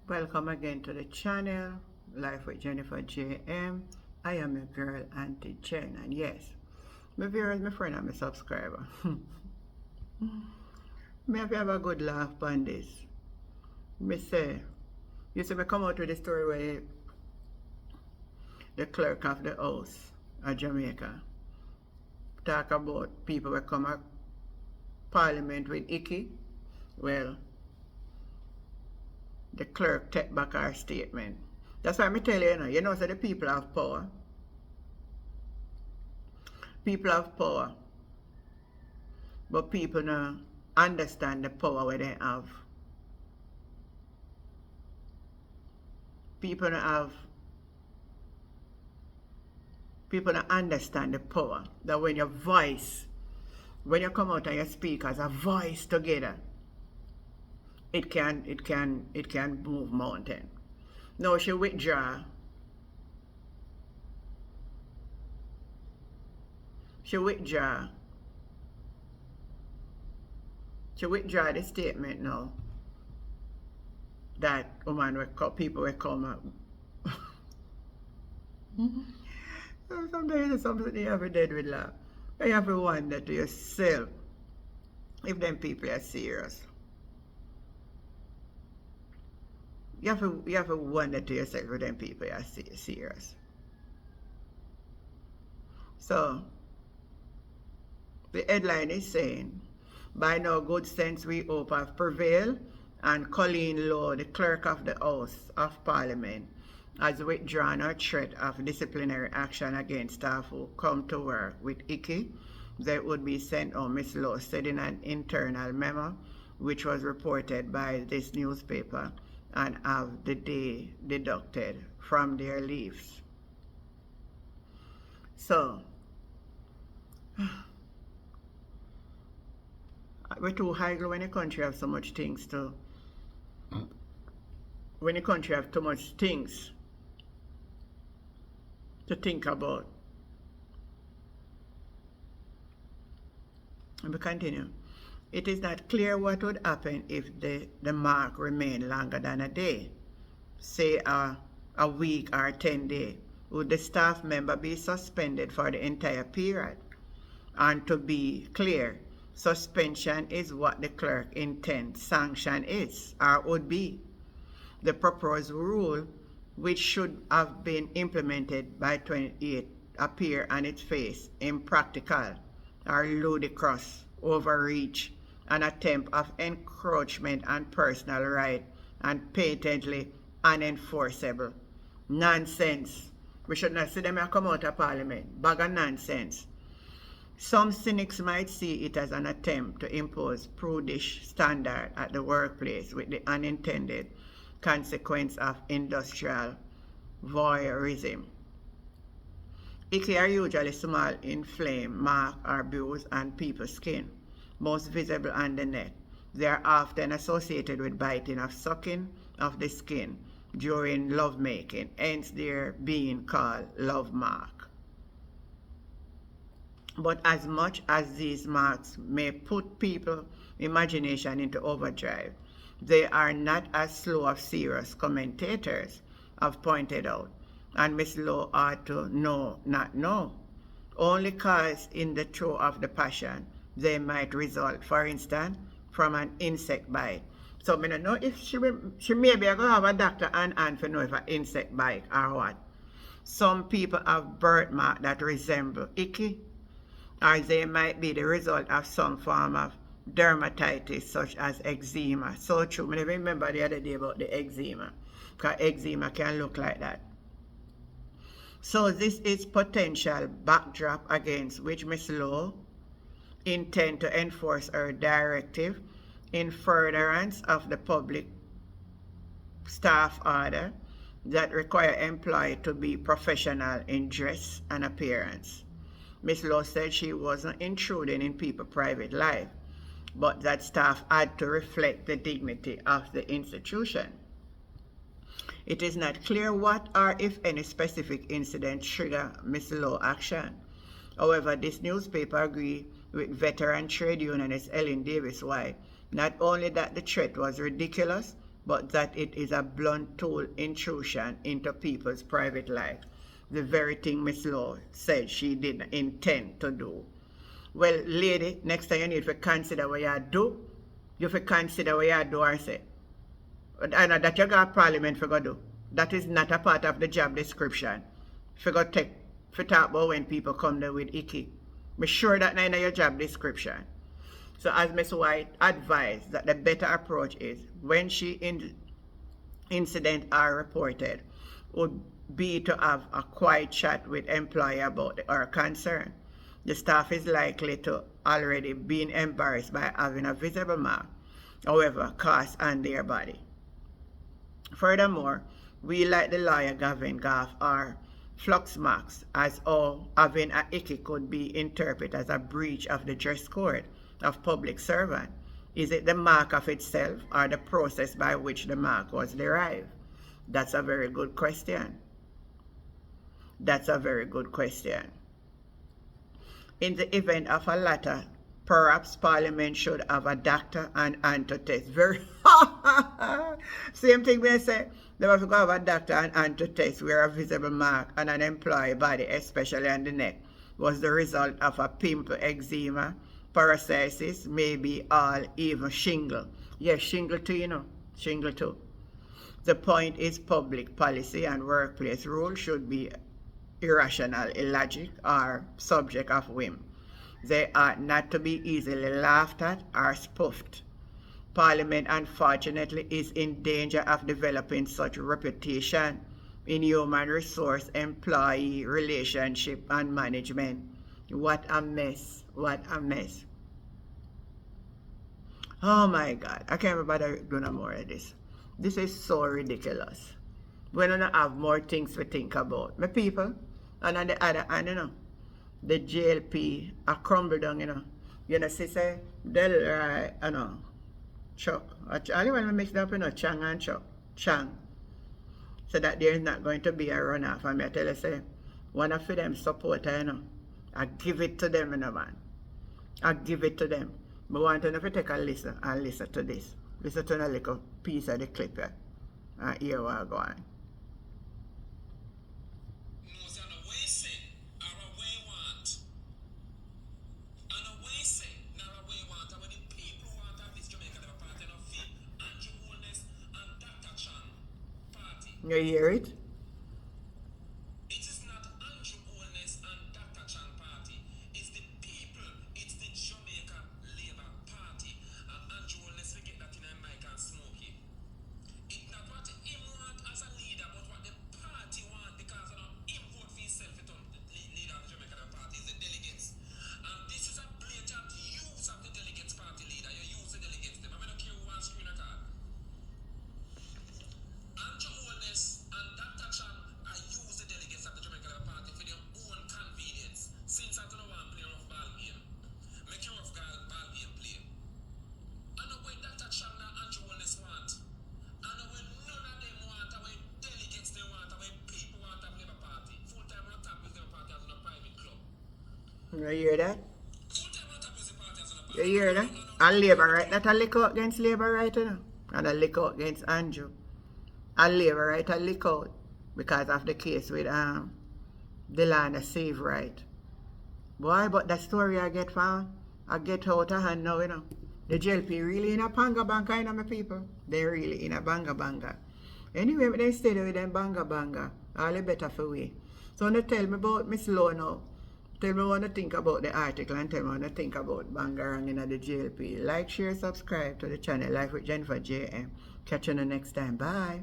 Welcome again to the channel, Life with Jennifer JM. I am your girl, Auntie Chang, and yes, my viewers, my friend, and my subscriber. Me have a good laugh on this. Me say, you see me come out with the story where the clerk of the house of Jamaica talk about people who come at Parliament with Hickey. Well, the clerk take back our statement. That's why I tell you, you know, so the people have power. People have power. But people now understand the power where they have. People don't understand the power that when your voice, when you come out and you speak as a voice together, it can move mountain. Now she withdraw. She withdraw the statement now that people will come up. Sometimes something you ever did with laugh. You have to wonder to yourself if them people are serious. You have to wonder to yourself if them people are serious. So the headline is saying, by now good sense we hope have prevailed, and Colleen Law, the clerk of the House of Parliament, has withdrawn her threat of disciplinary action against staff who come to work with Hickey. They would be sent home, Ms. Law said in an internal memo, which was reported by this newspaper, and have the day deducted from their leaves. So, we're too high when the country have so much things to, when the country have too much things to think about. And we continue. It is not clear what would happen if the mark remained longer than a day, say a week or 10 days. Would the staff member be suspended for the entire period? And to be clear, suspension is what the clerk intends sanction is, or would be. The proposed rule, which should have been implemented by 28, appear on its face impractical or ludicrous, overreach, an attempt of encroachment on personal right, and patently unenforceable. Nonsense. We should not see them come out of Parliament. Bag of nonsense. Some cynics might see it as an attempt to impose prudish standard at the workplace with the unintended consequence of industrial voyeurism. Hickey are usually small, inflamed, marked, or bruised on people's skin, most visible on the neck. They are often associated with biting or sucking of the skin during lovemaking, hence their being called love mark. But as much as these marks may put people's imagination into overdrive, they are not as slow as serious commentators have pointed out, and Miss Lowe ought to not know, only cause in the throe of the passion they might result, for instance, from an insect bite. So I don't know if she may be going to have a doctor and for know if an insect bite or what. Some people have birthmarks that resemble Hickey, or they might be the result of some form of dermatitis such as eczema. So true. I remember the other day about the eczema, because eczema can look like that. So this is potential backdrop against which Ms. Lowe intend to enforce her directive in furtherance of the public staff order that require employees to be professional in dress and appearance. Ms. Lowe said she wasn't intruding in people's private life, but that staff had to reflect the dignity of the institution. It is not clear what or if any specific incident trigger Ms. Lowe's action. However, this newspaper agreed with veteran trade unionist Ellen Davis White, not only that the threat was ridiculous, but that it is a blunt tool intrusion into people's private life. The very thing Miss Law said she didn't intend to do. Well, lady, next time you need to consider what you do. You have to consider what you do or say. I know that you got Parliament for go do. That is not a part of the job description. For go take, for talk about when people come there with Hickey. Be sure that not in your job description. So as Ms. White advised, that the better approach is when incident are reported would be to have a quiet chat with employer about our concern. The staff is likely to already be embarrassed by having a visible mark, however, cast on their body. Furthermore, we, like the lawyer Gavin Gaff, are flux marks, as all having a Hickey could be interpreted as a breach of the dress code of public servant. Is it the mark of itself or the process by which the mark was derived? That's a very good question. That's a very good question. In the event of a latter, perhaps Parliament should have a doctor and anti-test. Very same thing we say. They have to go have a doctor and anti-test where a visible mark on an employee body, especially on the neck, was the result of a pimple, eczema, paralysis, maybe all even shingle. Yes, shingle too, you know. Shingle too. The point is public policy and workplace rules should be irrational, illogic, or subject of whim. They are not to be easily laughed at or spoofed. Parliament, unfortunately, is in danger of developing such reputation in human resource, employee relationship, and management. What a mess. What a mess. Oh my God. I can't bother doing no more of this. This is so ridiculous. We don't have more things to think about. My people, and on the other hand, you know, the JLP are crumbled down, you know. You know, sister, they'll, you know, Chuck. Only when we mix it up, you know, Chang and Chuck. Chang. So that there is not going to be a runoff. And I tell you, say, one of them supporter, you know, I give it to them, you know, man. I give it to them. But I want to know if you take a listen and listen to this. Listen to a little piece of the clip here. And hear what I go on. You hear it? It is not Andrew Holness and Dr. Chang party. It's the people. It's the Jamaica Labour Party. And Andrew Holness, we get that in a mic and smoke it. It's not what him want as a leader, but what the party want, because him vote for himself to leader of the Jamaica party is the delegates. And this is a blatant use of the delegates party leader. You use the delegates them. I'm not care who wants screen a card. Andrew Holness and Dr. Chang I use the delegates of the Jamaica Labour Party for their own convenience. Since I don't want to play rough ball game, make a rough ball game play. I know when Dr. Chang and Andrew Holness want. I know when none of them want, and when delegates they want, and when people want to have Labour Party. Full time on top with Labour Party as in a private club. You hear that? Full time on top with the party as in a You private hear that? And Labour right, that a lick out against Labour right, you know. And a lick out against Andrew. And Labour right a lick out because of the case with the land of save right. Boy, but that story I get found, I get out of hand now, you know. The JLP really in a panga banga, you know, my people. They really in a banga banga. Anyway, they stay there with them banga banga. All the better for we. So now tell me about Miss Law now. Tell me what you think about the article and tell me what you think about Bangarang in the JLP. Like, share, subscribe to the channel. Life with Jennifer JM. Catch you the next time. Bye.